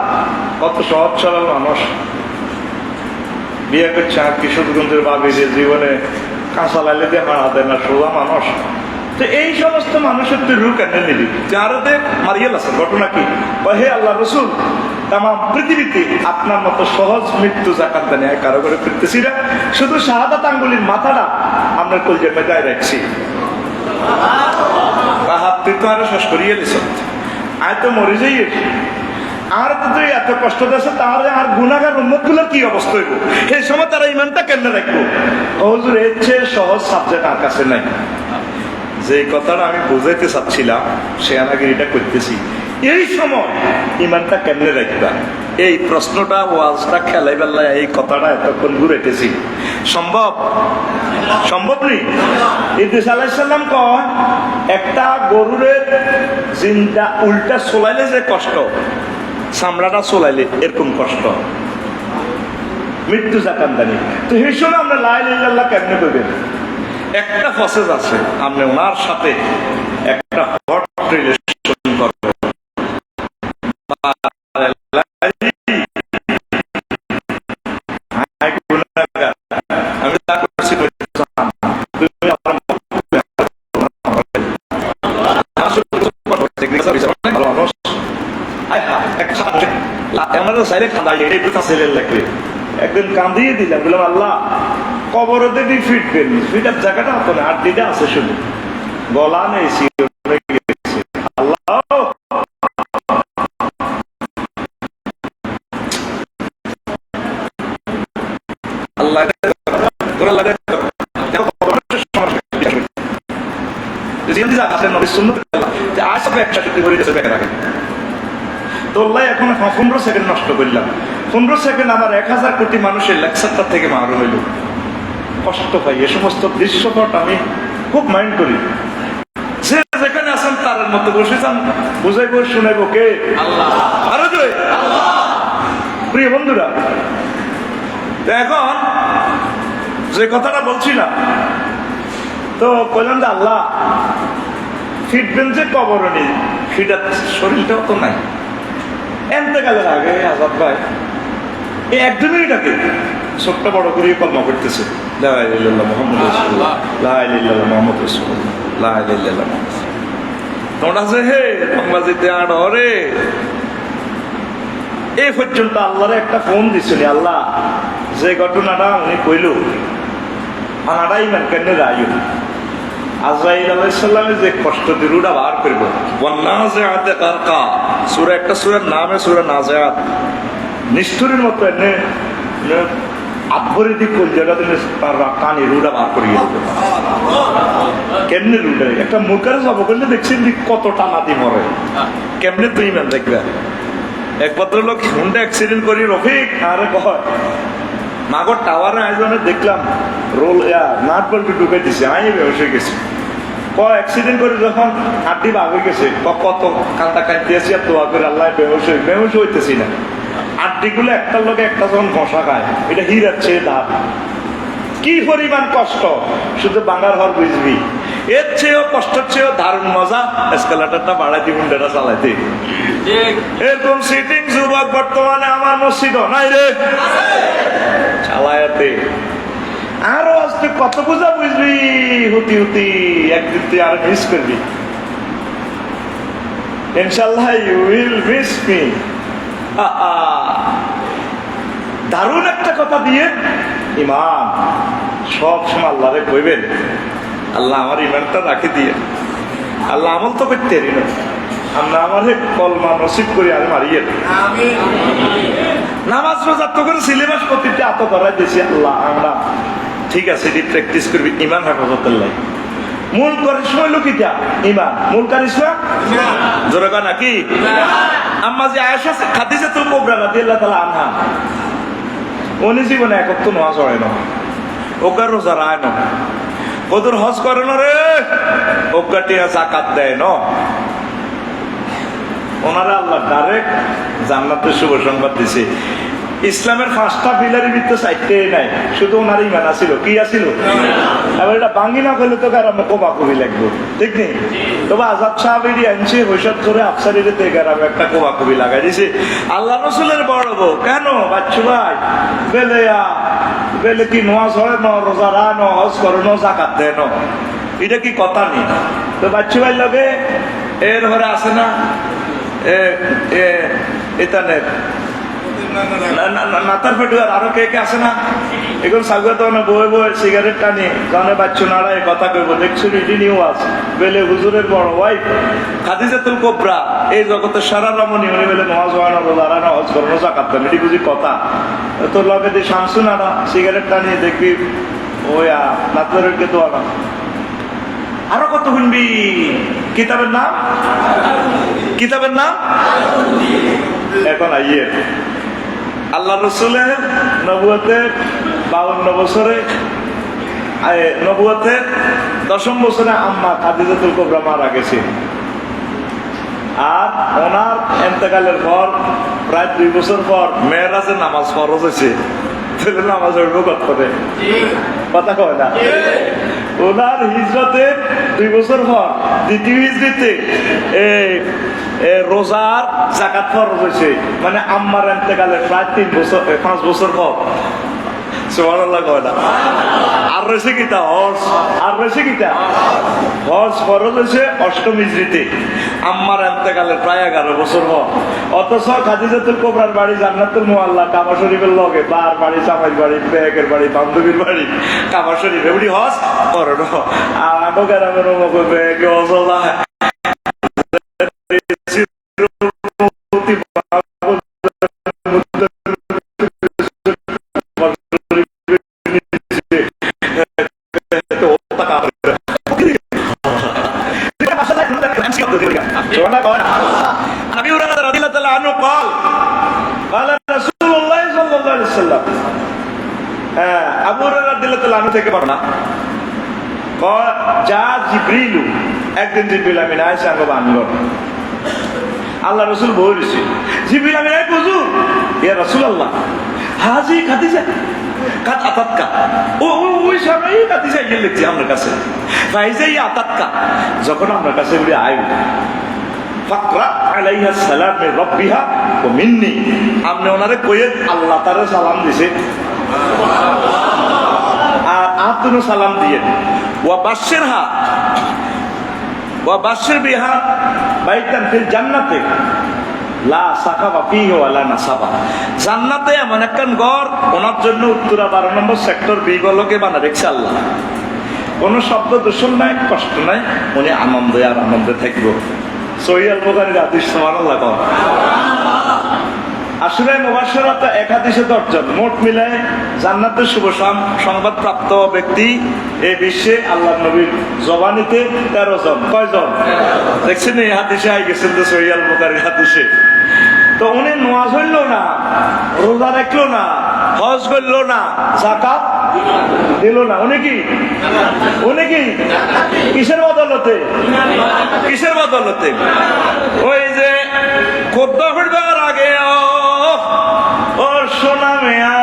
কত সহজ সরল মানুষ বিয়ে করছে আর কিশোরগঞ্জের বাবি যে জীবনে কাঁচা লাইলে দিয়ে মারা দেয় না সোজা মানুষ, তো এই সমস্ত মানুষের তুই রুখ এনে নিবি যারতে মারিয়াল আছে ঘটনা কি হে আল্লাহ রসুল তাম পৃথিবীতে আপনার মতো সহজ মৃত্যু জাকাত দেয় কারো করে ফিরতেছি না, শুধু শাহাদাত আঙ্গুলির মাথাটা আমরা কলজের মেজায় রাখছি হাত তুই তো আরো শেষ করিয়ে দিস আয় তো মরে যাই আর তো তুই এত কষ্ট দিয়েছে তাহলে আর গুনাগার উম্মত গুলোর কি অবস্থা হইব, এই সময় তারা ইমানটা কেমনে রাখবো? হুজুর এর চেয়ে সহজ সাবজেক্ট আর কাছে নাই, যে কথাটা আমি বুঝাইতে চাচ্ছিলাম সে আনাগিরিটা করতেছি, এই সময় ইমানটা কেমনে রাখবা এই প্রশ্নটা ওয়াজটা খেলাই বেলায় এই কথাটা এতক্ষণ ঘুরাইতেছি, সম্ভব সম্ভব নেই? ইদ্রিস আলাইহিস সালাম কয় একটা গরুরের জিনটা উল্টা চলাইলে যে কষ্ট, চামড়াটা চলাইলে এরকম কষ্ট, মৃত্যু জাকান্দানি, তো এই সময় আমরা লা ইলাহা ইল্লাল্লাহ কেমনে করবেন? একটা প্রসেস আছে, আপনি ওনার সাথে একটা হট রিলেশন করবেন, আমি তা করছি একদিন কান্দিয়ে দিলাম বললাম আল্লাহ কবর দেখি ফিটবেন ফিটার জায়গাটা হতো না, আর দিটা আছে শুধু গলা নেই আল্লাহ আল্লাহ এখন 15 সেকেন্ড নষ্ট করলাম, 15 সেকেন্ড আমার 1000 কোটি মানুষের লেকচারটা থেকে মারু হইল, কষ্ট পাই। এ সমস্ত দৃশ্যপট আমি খুব মাইন্ড করি, যে যেখানে আছেন তার মতো বসে যান, বুঝাইব শুনাইব কে? আল্লাহ। আরো জয় আল্লাহ। প্রিয় বন্ধুরা, এখন যে কথাটা বলছিলাম তো বললাম যে আল্লাহ ফিটবেন যে কবর নেই, ফিটার শরীরটাও তো নাই, এন্তেকালের আগে আজাদ ভাই এই 1-2 মিনিট আগে ছোট্ট বড় করে কলমা করতেছে লা ইলাহা ইল্লাল্লাহ মুহাম্মাদুর রাসূলুল্লাহ, লা ইলাহা ইল্লাল্লাহ মুহাম্মাদুর রাসূলুল্লাহ, লা ইলাহা ইল্লাল্লাহ মুহাম্মাদুর রাসূলুল্লাহ। তোমরা যে হে বাংলাদেশে আড়রে এই পর্যন্ত আল্লাহরে একটা ফোন দিছিলি, আল্লাহ যে ঘটনাটা উনি কইল আনারাই মান কেন রায়ু আজরাইল আলাইহিস সালামে যে কষ্ট দিয়ে রুডা বার করব ওয়ান্নাজিআতে গারকা সূরা একটা সূরার নামে সূরা নাজিআত নিষ্ঠুরের মতো এনে আধরে দিক কোন জায়গাতে তার কানে রুডা বার করিয়ে দেবে কেমনে রুডা একটা মুখের জব করলে দেখছেন কত টানাতি মরে কেমনে তুই ইমান দেখবে এক ভদ্রলোক হুন্ডা অ্যাক্সিডেন্ট করি রফিক আরে কয় মাগর টাওয়ারে আয়োজনে দেখলাম রোল নাট বল্টু ঢুকে দিছে আমি বেহোশ হয়ে গেছি অ্যাক্সিডেন্ট করে যখন হাড্ডি বাগ হয়ে গেছে কত কান্দা কাঁদতে আছি আর তোয়া করে আল্লাহ বেহোশ হইতেছি না আড্ডিগুলো একটার লোকে একটা যখন ঘষা খায় এটা হিরার চেয়ে দাঁত কি পরিমাণ কষ্ট শুধু বাঙার ঘর বুঝবি এর চেয়েও কষ্টের চেয়েও দারুণ মজা এসকালেটরটা বাড়াইতে হুন্ডাটা চালাইতে এরকম সিটিং যুবক বর্তমানে আমার মসজিদ নাই রে চালায়াতে আরো আজকে কত বুঝা বুঝবি হুতি হুতি একদিন তুই আর মিস করবি ইনশাল্লাহ ইউ উইল মিস মি দারুণ একটা কথা দিয়ে ইমান সব সময় আল্লাহরে কইবেন আল্লাহ আমার ইমানটা রাখে দিয়ে আল্লাহ আমল তো করতে পারি না আমরা আমার কলমা নসিব করি আর মারিয়ে নামাজ রোজা তো করে সিলেবাস প্রতিটা আত ধরাই দিয়েছি আল্লাহ আমরা ঠিক আছে এটি প্র্যাকটিস করবি ইমান হেফাজতের লাই মূল কারিশমা হইল কিটা ইমান মূল কারিশমা জোরে কয় নাকি আম্মা যে আয়েশা খাদিজাতুল কুবরা রাদিয়াল্লাহু তাআলা আনহা উনি জীবনে একত্র নামাজ পড়ে না ওকার রোজা রায় না ওদের হজ করে না রে ওকাটিয়া যাকাত দেয় না ওনারা আল্লাহ ডাইরেক্ট জান্নাতের শুভ সংবাদ দিছে ইসলামের 5টা পিলারের ভিতরে 4টাই নাই শুধু ওনার ইমান আছিল কি আছিল এবার এটা ভাঙি না করলে তো গ্রামে কোবাকুবি লাগবে ঠিক নেই তবে আজাদ সাহাবেরই আনছে হৈসত করে আফসারির গ্রামে একটা কোবাকুবি লাগাই দিছে আল্লাহ রসুলের বড় বউ কেন বাচ্চু ভাই বেলে কি নামাজ পড়ে ন রোজা রা ন হজ করে ন যাকাত দেয় ন এটা কি কথা নেই তো বাচ্চু ভাই লগে এর ঘরে আছে না এখানে নাতার ফেটুয়ার আরো কে কে আছে না এখন সাগুয়া তো বয়ে বয়ে সিগারেট টানি জানে বাচ্চু নাড়ায় কথা কইব দেখছো ইডি নিউজ বেলে হুজুরের বড় ওয়াইফ খাদিজাতুল কুবরা এই জগতের সারা রমণী উনি বেলে নামাজ হয় না রোজা রায় না হজ করে না যাকাত দেন এটি বুঝি কথা তোর লগে দিয়ে শামসু নাড়া সিগারেট টানিয়ে দেখবি ওই নাতরেরকে তো আনা আরো কত শুনবি কিতাবের নাম এখন আইয়ে আল্লাহ রসুলের নবুয়তের 52 বছরে নবুয়তের 10ম বছরে আম্মা খাদিজাতুল কুবরা মারা গেছে আর ওনার ইন্তেকালের পর প্রায় 2 বছর পর মেয়েরাজের নামাজ ফরজ হয়েছে নামাজ পড়বো কত করে কথা কয় না ওনার হিজরতের 2 বছর পর দ্বিতীয় হিজরিতে রোজার যাকাত ফরজ হয়েছে মানে আম্মার ইন্তেকালের প্রায় 5 বছর পর সুবহানাল্লাহ কয় না আর রয়েছে কিটা হজ ফরজ হয়েছে 8ম হিজরিতে আম্মার ইন্তেকালের প্রায় 11 বছর পর অথচ খাদিজাতুল কুবরার বাড়ি জান্নাতুল মুআল্লা কাবা শরীফের লগে বার বাড়ি জামাইর বাড়ি বেগের বাড়ি বান্ধবীর বাড়ি কাবা শরীফ এগুলি হজ করে না আর আটো গ্রামের মতো বেগে অজলা একদিন জিবরিল আমিন আয়েশা আঙ্গ বানলো আল্লাহ রসুল বলেছে জিবরিল আমিন আয় হুজুর ইয়া রাসূলুল্লাহ হাজি খাদিজা কাত আতাতকা ওই সময় খাদিজা গেলেছি আমার কাছে ফাইজা ইয়া আতাতকা যখন আমার কাছে বলি আয় ফাকরা আলাইহা সালাম মিন রাব্বিহা ওয়া মিন্নি আপনি ওনারে কইয়ে আল্লাহ তাআলা সালাম দিছে আর আপনি সালাম দিয়ে ওয়া বাশশিরহা ওয়া বাশশির বিহা বাইতান ফিল জান্নাতে লা সাকাবা ফিহি ওয়া লা নাসাবা জান্নাতে এমন একখান ঘর ওনার জন্য উত্তরা 12 নম্বর সেক্টর বি বলকে বানা রেখেছে আল্লাহ কোনো শব্দ দূষণ নাই, কষ্ট নাই, উনি আনন্দে আর আনন্দে থাকব। সহিহ আল বুখারীর হাদিস, সুবহানাল্লাহ। আশুরা মুবাশশারাত এক হাদিসে 10 জন, মোট মিলায় জান্নাতের শুভ সংবাদ প্রাপ্ত ব্যক্তি এই বিশ্বে আল্লাহর নবীর জবানিতে 13 জন। কয়জন? দেখছেন এই হাদিসে আই গেছেন তো, সহিহ আল বুখারীর হাদিসে। তো উনি নামাজ হইল না, রোজা রাখলো না, হজ করলো না, যাকাত দিল না, উনি কি কিসের বদলতে? কিসের বদলতে? ওই যে খুতবা পড়বার আগে ও সোনা মেয়া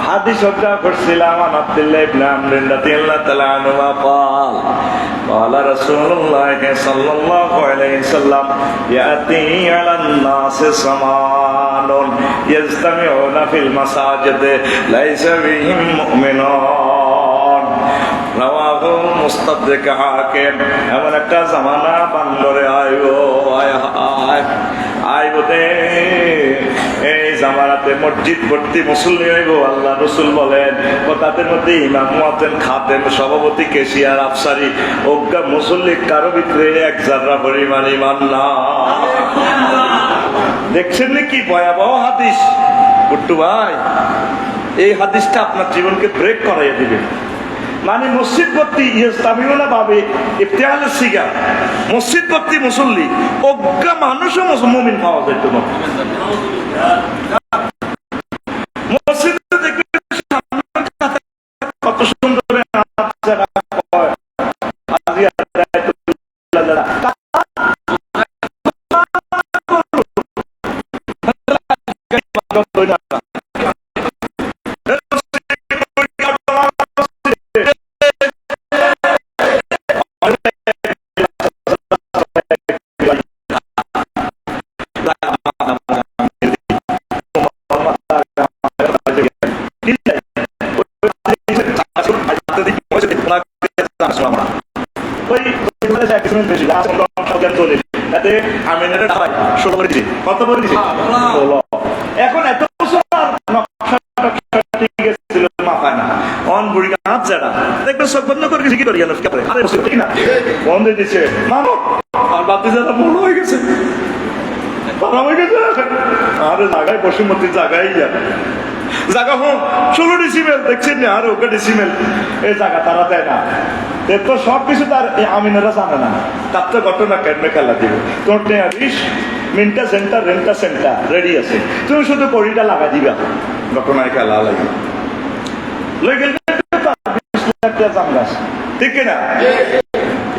হাদিস উদ্ধার করছিলাম, আব্দুল্লাহ ইবনে আমর রাদিয়াল্লাহু তাআলা আনহু قال قال رسول الله صلى الله عليه وسلم يأتي على الناس زمان يجتمعون في المساجد ليس بهم مؤمنون رواه মুস্তাদরিক হাকিম। এমন একটা জামানা বান্দরে আইব দে, এই জামানাতে মসজিদ ভর্তি মুসল্লি হইব। আল্লাহ রসুল বলেন তাদের মধ্যে ইমাম, মুয়াজ্জিন, খাদেম, সভাপতি, কেশিয়ার, আফসারি, অজ্ঞা মুসল্লি কারো ভিতরে এক জাররা পরিমাণ ঈমান না। দেখছেন কি ভয়াবহ হাদিস বুট্টু ভাই। এই হাদিসটা আপনার জীবনকে ব্রেক করাইয়া দিবে। মানে মসজিদ ভর্তি ইস্তামিউনা ভাবে ইফতিহালের সিগা, মসজিদ ভর্তি মুসল্লি, অজ্ঞা মানুষও মুমিন পাওয়া যেত না। মসজিদে দেখবে কত সুন্দর এখন এত বছর মাথায় না, অন বুড়ি হাত যারা দেখবেন সব বন্ধ করে গেছে, কি করি ঠিক না বন্ধ দিচ্ছে মানো, আর বাতি যারা বড় হয়ে গেছে আরে জায়গায় বসুমতির জায়গায় জায়গা হোক 16 ডিসিমেল দেখছেন না, আর ওকে ডিসিমেল এই জায়গা তারা দেয় না। তো সবকিছু তার আমিনেরা জানে না, তার তো ঘটনা কেমনে খেলা দিবে। তোর মিন্টা সেন্টার রেন্টা সেন্টার রেডি আছে, তুমি শুধু কড়িটা লাগা দিবা, ঘটনায় খেলা লাগবে। ঠিক না?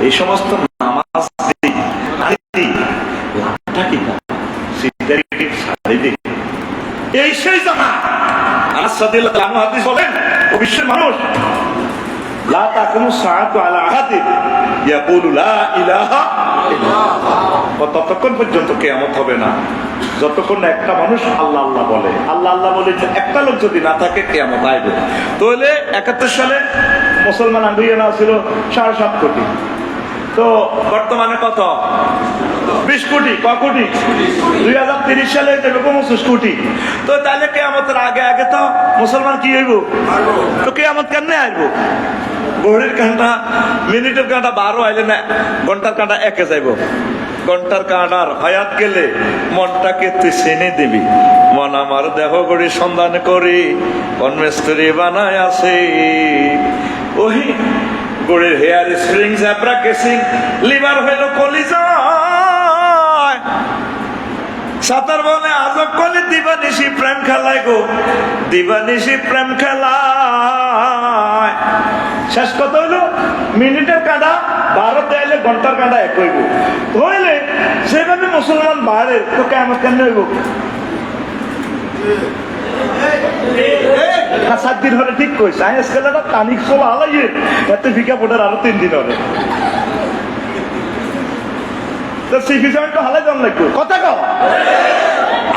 এই সমস্ত নামাজ এই সেই জামা বলেন ও বিশ্বের মানুষ লা তাকুমু সাআতু আলা আহাদিন ইয়াকুলু লা ইলাহা ইল্লাল্লাহ, ততক্ষণ পর্যন্ত কিয়ামত হবে না যতক্ষণ না একটা মানুষ আল্লাহ আল্লাহ বলে। আল্লাহ আল্লাহ বলে একটা লোক যদি না থাকে কিয়ামত আইবে। তাহলে 71 সালে মুসলমান আন্দোলন ছিল 7.5 কোটি, তো বর্তমানে কত? 20 কোটি। ক কোটি? 2030 সালে 25 কোটি। তো তাহলে কিয়ামতের আগে আগে তো মুসলমান কি হইব? তো কিয়ামত কেমনে আসবো? ঘড়ির কাঁটা, মিনিটের কাঁটা 12 আইলে না, ঘন্টার কাঁটা 1 যাইব। ঘন্টার কাঁটার হায়াত গেলে মনটাকে তুই চিনে দিবি। মন আমার দেহ গড়ি সন্ধান করি, কোন মিস্ত্রি বানায় আছে। ওই গড়ির hair spring, Jabra casing, liver হইল কলিজা, সাঁতার বলে আজব কলে দিবানিশি প্রেম খেলায় গো, দিবানিশি প্রেম খেলায়। শেষ কথা হইলো মিনিটের কাঁটা 12 আইলে ঘন্টার কাঁটা 1 হইব। হইলে সেভাবে মুসলমান বাইরে তো কেমন কেমন হইব? 7 দিন হলে ঠিক কইছে, আইএস খেলাটা তানিক চলা হালাইয়ে এতে ফিকা ফোটার আরো 3 দিন হবে।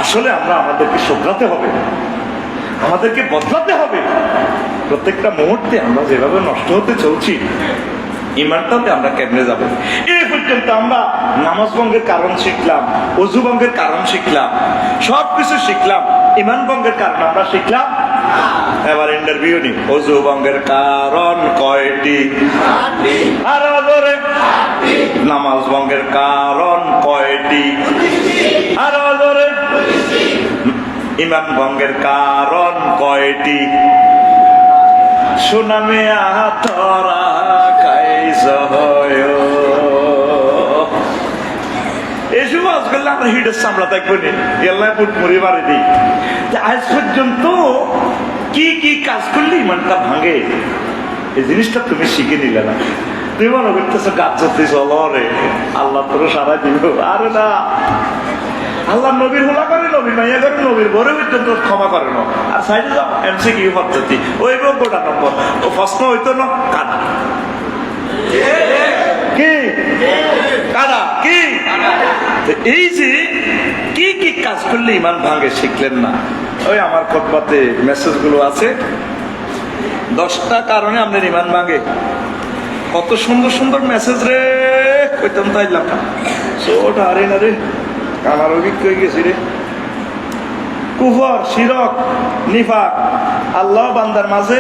আসলে আমরা আমাদেরকে শুধরাতে হবে, আমাদেরকে বদলাতে হবে। প্রত্যেকটা মুহূর্তে আমরা যেভাবে নষ্ট হতে চলছি, ইমানটাতে আমরা কেমনে যাবো? এই পর্যন্ত আমরা নামাজ ভঙ্গের কারণ শিখলাম, অজু ভঙ্গের কারণ শিখলাম, সবকিছু শিখলাম। ইমান ভঙ্গের কারণ আমরা শিখলাম এবার ইন্টারভিউ নি। অজু ভঙ্গের কারণ কয়টি? আরো জোরে। নামাজ ভঙ্গের কারণ কয়টি? আরো জোরে। ইমান ভঙ্গের কারণ কয়টি? সুনামে আতরা কাইজ হয়। এইসব আজ করলে আমরা হিটের সামলা থাকবো নি, এল্লাই বুট মুড়ি মারি দিই। আজ পর্যন্ত কি কি কাজ করলে ইমানটা ভাঙে, এই জিনিসটা তুমি শিখে নিলে না। তুমি মনে করতেছো গাছ চলতে চলো রে, আল্লাহ তোর সারা দিব। আরে না, আল্লাহ নবীর হোলা করে, নবীর মাইয়া করে, নবীর বরে পর্যন্ত ক্ষমা করে না। আর সাইডে যাও MCQ পদ্ধতি, ওই গোটা নম্বর ও প্রশ্ন হইতো না কাদা কি কাদা কি। এই যে কি কি কাজ করলে ইমান ভাঙে শিখলেন না। ওই আমার খতবাতে মেসেজ গুলো আছে, 10টা কারণে আপনার ইমান ভাঙে। কত সুন্দর সুন্দর মেসেজ রে, কইতাম তাই লেখা ছোট আরে না রে, আমার অভিজ্ঞ হয়ে গেছি রে। কুফর, শিরক, নিফাক, আল্লাহ বান্দার মাঝে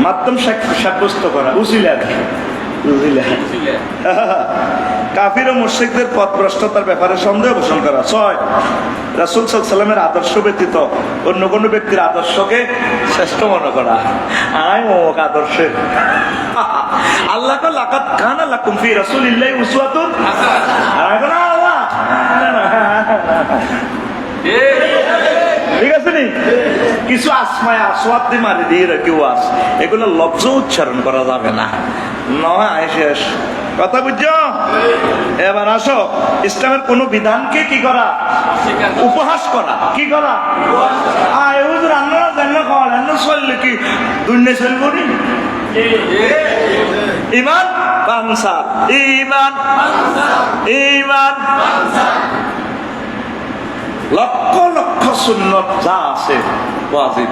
মাধ্যম সাব্যস্ত করা, উসিলা কাফির ও মুশরিকদের পথভ্রষ্টতার ব্যাপারে সন্দেহ পোষণ করা। 6, রাসূল সাল্লাল্লাহু আলাইহি ওয়াসাল্লামের আদর্শ ব্যতীত অন্য কোনো ব্যক্তির আদর্শকে শ্রেষ্ঠ মনে করা। আয় ও আদর্শে আল্লাহ কা লাকাদ কানা লাকুম ফি রাসূলিল্লাহি উসওয়াতুন হাসানাহ। আল্লাহ ঠিক আছে নি, কিছু আসমায় আসওয়াদ দিয়ে মারি দিয়ে কেউ আস, এগুলো লফজ উচ্চারণ করা যাবে না। নয় শেষ কথা বুঝছো? এবার আসো, ইসলামের কোন বিধানকে কি করা? উপহাস করা। কি করা? রান্না জান্না খাওয়া রান্না চললে কি দুনিয়া চলবো নি? ইমান বাংসা, ইমান ইমান লক্ষ লক্ষ সুন্নত যা আছে ওয়াজিব।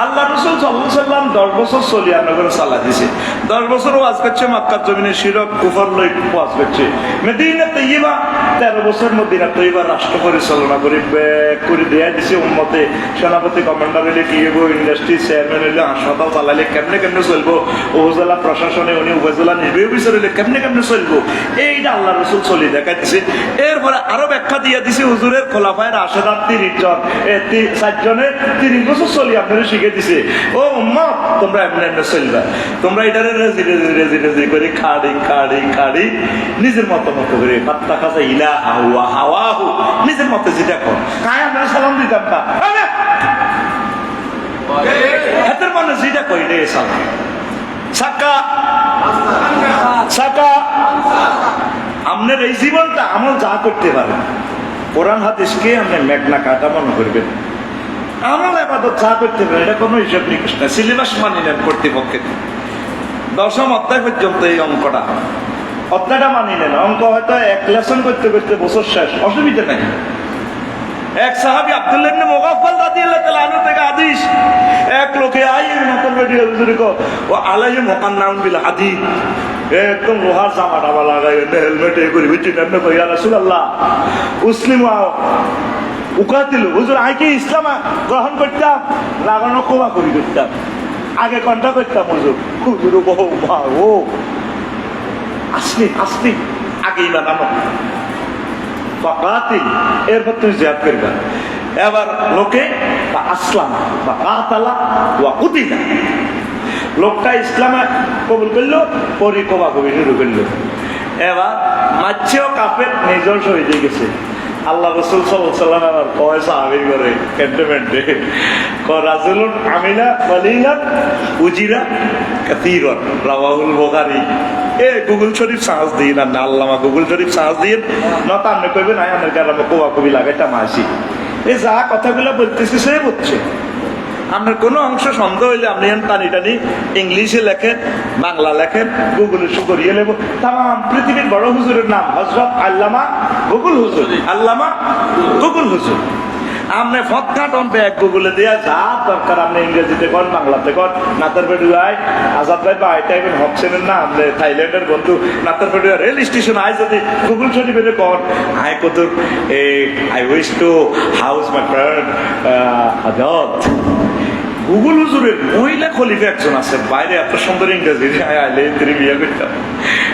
আল্লাহ রাসূল সাল্লাল্লাহু আলাইহি ওয়াসাল্লাম 10 বছর সলিয়ানা করে সালাত দিয়েছে। 10 বছর ওয়াজ করছে, মক্কার জমিনে শিরক কুফর লই ওয়াজ করছে। মদিনা তৈয়বা 13 বছর মদিনা তৈয়বা রাষ্ট্র পরিচালনা করে দেয়া দিছে উম্মতে। সেনাপতি কমান্ডার হইলে কি হইব, ইন্ডাস্ট্রি চেয়ারম্যান হইলে হাসপাতাল চালাইলে কেমনে কেমনে চলবো, উপজেলা প্রশাসনে উনি উপজেলা নির্বাহী অফিসার হইলে কেমনে কেমনে চলবো, এইটা আল্লাহ রাসূল চলি দেখা দিছে। এরপরে আরো ব্যাখ্যা দিয়ে দিছে, হুজুরের খোলাফায়ে রাশেদার 30 জন, 4 জনের 30 বছর চলি আপনারা শিখে দিছে। ও উম্মত, তোমরা এমনি এমনি চলবা, তোমরা এটারে রেজি রেজি রেজি রেজি করে খাড়ি খাড়ি খাড়ি নিজের মতো মতো করে পাত্তা খাসা ইলা হাওয়া হাওয়াহু নিজের মতো যেটা কর। কায় আমরা সালাম দিতাম না, হাতের মনে যেটা কই রে সালাম সাকা সাকা। আপনার এই জীবনটা আমল যা করতে পারেন, কোরআন হাদিসকে আপনি মেঘনা কাটা মনে করবেন। আমল ইবাদত যা করতে পারেন, এটা কোনো হিসাব নিকাশ না। সিলেবাস মানি নেন কর্তৃপক্ষের, 10ম অধ্যায় পর্যন্ত এই অঙ্কটা, অধ্যায়টা মানি নেন। অঙ্ক হয়তো 1 লেসন করতে করতে বছর শেষ, অসুবিধা নাই। এক সাহাবী আব্দুল্লাহ ইবনে মুগাফফাল রাদিয়াল্লাহু তাআলা আনহু থেকে হাদিস, এক লোকে আইন নকল ভিডিও বুজুর্গ ও আলাইহি মুকান্নাউন বিল হাদিদ, একদম লোহার জামা টামা লাগাই হেলমেট এ করি বুঝছি না, কই ইয়া রাসূলুল্লাহ মুসলিম উকাতিল হুজুর, আগে ইসলাম গ্রহণ করতাম, লাগানো কোমা করি করতাম, আগে কন্টা করতাম হুজুর। হুজুর বহু ও আসলি আসলি আগেই লাগানো বাকাতিল, এরপর তুমি জিহাদ করবা। এবার লোকে আসলাম বা কাতালা ওয়া কুতিলা, লোকটা ইসলামে কবুল করলো, পরি কোমা কবি শুরু করলো। এবার মাছেও কাপের নিজর শহীদ হয়ে গেছে। আল্লাহ রাসূল সাল্লাল্লাহু আলাইহি ওয়াসাল্লাম আর পয়সা আবির করে ক্যান্টনমেন্টে রাজুলুন আমিলা ওয়ালিলাত উজিরা কাসীরান, রাওয়াহুল বুখারী। এ গুগল শরীফ সার্চ দিই না, আল্লামা গুগল শরীফ সার্চ দিন না, তো আপনি কইবেন আয় আমার গ্রামে কোয়া কবি লাগাইতাম আসি। এই যা কথাগুলো বলতেছি সে বুঝছে। আপনার কোনো অংশ সন্দেহ হইলে আপনি টানি টানি ইংলিশে লেখেন, বাংলা লেখেন, গুগলে করিয়ে নেব। তাম পৃথিবীর বড় হুজুরের নাম হযরত আল্লামা গুগল হুজুর, আল্লামা গুগল হুজুর। আপনি ফতকাটন ব্যাগ গুগলে দেওয়া যা দরকার আপনি ইংরেজিতে কর, বাংলাতে কর। নাতার পেডুয়ায় আজাদ ভাই বা আইটা এখন হচ্ছেন না, আপনি থাইল্যান্ডের বন্ধু নাতার পেডুয়া রেল স্টেশন আয় যদি গুগল শরীফে কর, আই কত I wish to house my friend Azad Google হুজুরের মহিলা খলিফা একজন আছে বাইরে, এত সুন্দর ইংরেজি আইলে তিনি বিয়ে করতাম।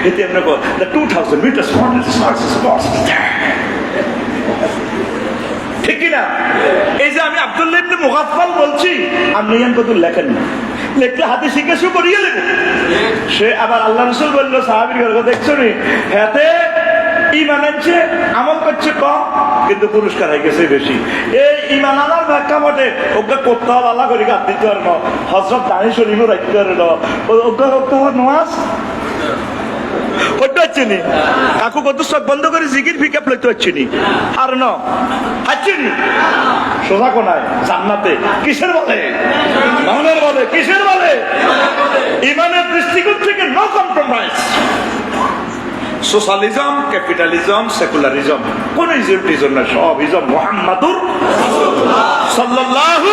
এতে আমরা 2000 মিটার ঠিক কিনা? এই যে আমি আব্দুল্লাহ ইবনে মুগাফফাল বলছি, আপনি ইয়ান কত লেখেন না, লেখলে হাতে শিখে শুরু করিয়ে লেখো। সে আবার আল্লাহ রাসূল বললো সাহাবীর ঘর দেখছো নি, হাতে ঈমান আনছে, আমল করছে কম, কিন্তু পুরস্কার হয়ে গেছে বেশি। এই ঈমান আনার ব্যাখ্যা বটে ওকে করতে হবে, আল্লাহ করি গাছ দিতে পারে না, হযরত দানি শরীফও রাখতে পারে না, ওকে করতে হবে নামাজ করতে পারছি নি, কাকু কত সব বন্ধ করে জিকির ফিকাপ লইতে পারছি নি, আর ন পাচ্ছি নি সোজা কোনায় জান্নাতে কিসের বলে? ইমানের বলে। কিসের বলে? ইমানের দৃষ্টিকোণ থেকে no compromise. Socialism, capitalism, secularism, কোন ইজম না, সব ইজম মুহাম্মাদুর সাল্লাল্লাহু।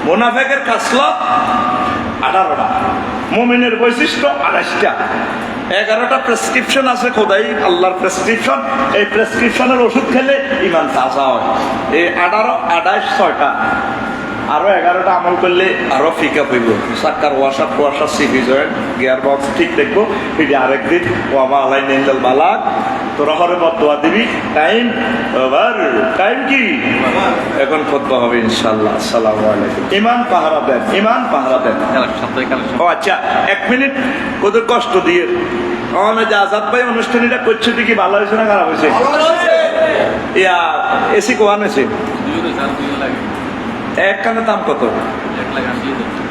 মুনাফিকের খাসলত 18টা, মুমিনের বৈশিষ্ট্য 28টা, 11টা প্রেসক্রিপশন আছে খোদাই আল্লাহর প্রেসক্রিপশন। এই প্রেসক্রিপশনের ওষুধ খেলে ইমান তাজা হয়। এই 18, 28, 6টা, আরো 11টা আমল করলে আরো ফিকা হইব। সাক্কার washer washer CV joint gear box ঠিক দেখবো। ফিরে আরেকদিন ওয়ামা আলাই নিন্দাল বালাক, তোরা হরে বদোয়া দিবি। Time over. টাইম কি? এখন খুতবা হবে ইনশাআল্লাহ। আসসালামু আলাইকুম। ইমান পাহারা দেন, ইমান পাহারা দেন। ও আচ্ছা, 1 মিনিট কত কষ্ট দিয়ে আমাদের যে আজাদ ভাই অনুষ্ঠানটা করছে, কি ভালো হয়েছে না খারাপ হয়েছে? ইয়া এসি কোয়ান হয়েছে? এক কানের দাম কত? 1,80,000।